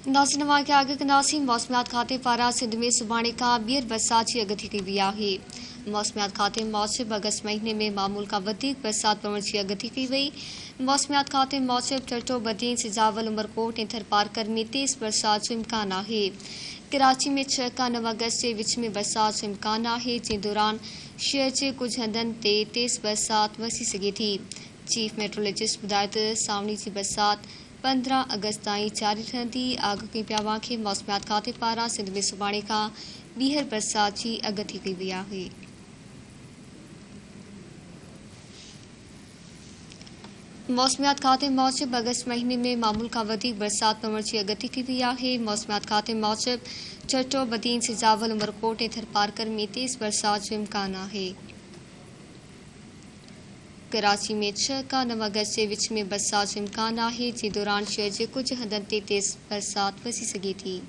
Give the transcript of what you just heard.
नाज़िन खे आगे कंदासीं। मौसमियात खाते पारां सिंध में सुभाणे खां ॿीहर बरसात जी अॻकथी कई वई आहे। मौसमियात खाते मूजिब अगस्त महीने में मामूल खां वधीक बरसात पवण जी अॻकथी कई वई। मौसमियात खाते मूजिब चटो, बदीन, सिजावल, उमरकोट ऐं थरपारकर में तेज़ बरसात जो इम्कान आहे। कराची में 6 खां 9 अगस्त जे विच में बरसात जो इम्कान आहे, जंहिं दौरान शहर जे कुझु हंधनि ते तेज़ बरसात वसी सघे थी। चीफ मेट्रोलॉजिस्ट ॿुधायो त सावणी जी बरसात 15 अगस्त ताईं जारी रहंदी। आगाही पिया खे मौसमियात खाते पारां सिंध में सुभाणे खां ॿीहर बरसात जी अॻकथी कई वई आहे। मौसमियात खाते मूजिब अगस्त महीने में मामूल खां वधीक बरसात पवण जी अॻकथी कई वई आहे। मौसमियात खाते मूजिब चटो, बदीन, सिजावल, उमरकोट ऐं थरपारकर में तेज़ बरसात जो इम्कान आहे। कराची में 6 खां 9 अगस्त जे विच में बरसात जो इम्कान आहे, जंहिं दौरान शहर जे कुझु हंधनि ते तेज़ बरसात वसी सघे थी।